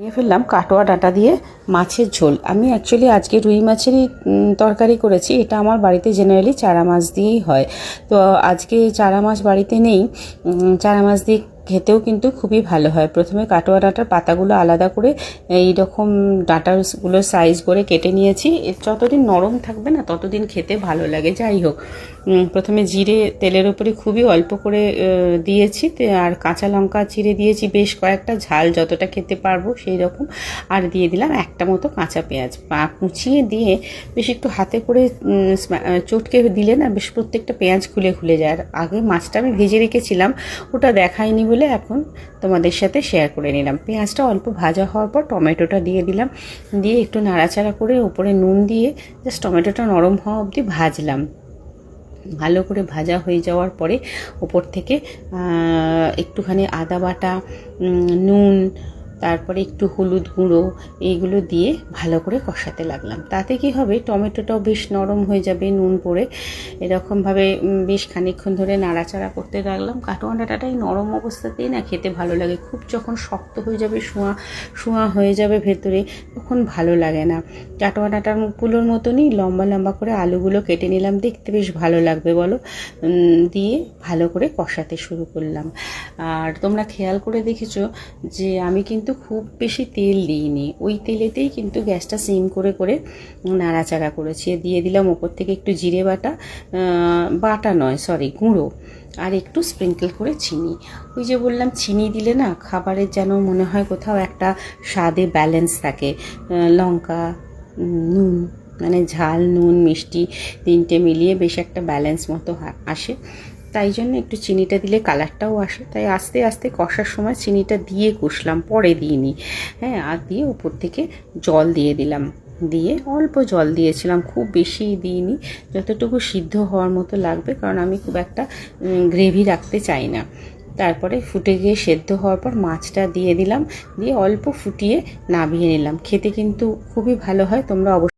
নিয়ে ফেললাম কাটোয়া ডাঁটা দিয়ে মাছের ঝোল। আমি অ্যাকচুয়ালি আজকে রুই মাছেরই তরকারি করেছি। এটা আমার বাড়িতে জেনারেলি চারা মাছ দিয়েই হয়। তো আজকে চারা মাছ বাড়িতে নেই। চারা মাছ দিয়ে খেতেও কিন্তু খুবই ভালো হয়। প্রথমে কাটোয়া ডাঁটার পাতাগুলো আলাদা করে এই রকম ডাঁটাগুলো সাইজ করে কেটে নিয়েছি। যতদিন নরম থাকবে না ততদিন খেতে ভালো লাগে। যাই হোক, প্রথমে জিরে তেলের উপরে খুবই অল্প করে দিয়েছি, আর কাঁচা লঙ্কা চিড়ে দিয়েছি বেশ কয়েকটা, ঝাল যতটা খেতে পারবো সেই রকম। আর দিয়ে দিলাম একটা মতো কাঁচা পেঁয়াজ, কুচিয়ে দিয়ে বেশ একটু হাতে করে চটকে দিলে না বেশ প্রত্যেকটা পেঁয়াজ খুলে খুলে যায়। আর আগে মাছটা আমি ভেজে রেখেছিলাম, ওটা দেখাইনি বলে এখন তোমাদের সাথে শেয়ার করে নিলাম। পেঁয়াজটা অল্প ভাজা হওয়ার পর টমেটোটা দিয়ে দিলাম, দিয়ে একটু নাড়াচাড়া করে উপরে নুন দিয়ে জাস্ট টমেটোটা নরম হওয়া অবধি ভাজলাম। ভালো করে ভাজা হয়ে যাওয়ার পরে ওপর থেকে একটুখানি আদা বাটা, নুন, তারপরে একটু হলুদ গুঁড়ো, এইগুলো দিয়ে ভালো করে কষাতে লাগলাম। তাতে কি হবে, টমেটোটাও বেশ নরম হয়ে যাবে নুন পড়ে। এরকমভাবে বেশ খানিকক্ষণ ধরে নাড়াচাড়া করতে লাগলাম। কাটোয়া ডাঁটাটাই নরম অবস্থাতেই না খেতে ভালো লাগে। খুব যখন শক্ত হয়ে যাবে, শোঁয়া হয়ে যাবে ভেতরে, তখন ভালো লাগে না। কাটোয়া ডাঁটাগুলোর মতনই লম্বা লম্বা করে আলুগুলো কেটে নিলাম, দেখতে বেশ ভালো লাগবে বলো। দিয়ে ভালো করে কষাতে শুরু করলাম। আর তোমরা খেয়াল করে দেখেছো যে আমি কিন্তু খুব বেশি তেল দিইনি, ওই তেলেতেই কিন্তু গ্যাসটা সিম করে করে নাড়াচাড়া করেছি। দিয়ে দিলাম ওপর থেকে একটু জিরে বাটা নয় সরি গুঁড়ো, আর একটু স্প্রিঙ্কেল করে চিনি। ওই যে বললাম, চিনি দিলে না খাবারের যেন মনে হয় কোথাও একটা স্বাদে ব্যালেন্স থাকে। লঙ্কা, নুন, মানে ঝাল নুন মিষ্টি তিনটে মিলিয়ে বেশ একটা ব্যালেন্স মতো আসে। তাই জন্য একটু চিনিটা দিলে কালারটাও আসে। তাই আস্তে আস্তে কষার সময় চিনিটা দিয়ে কষলাম, পরে দিইনি। হ্যাঁ, আর দিয়ে উপর থেকে জল দিয়ে দিলাম, দিয়ে অল্প জল দিয়েছিলাম, খুব বেশি দিইনি, যতটুকু সিদ্ধ হওয়ার মতো লাগবে, কারণ আমি খুব একটা গ্রেভি রাখতে চাই না। তারপরে ফুটে গিয়ে সেদ্ধ হওয়ার পর মাছটা দিয়ে দিলাম, দিয়ে অল্প ফুটিয়ে নামিয়ে নিলাম। খেতে কিন্তু খুবই ভালো হয়, তোমরা অবশ্যই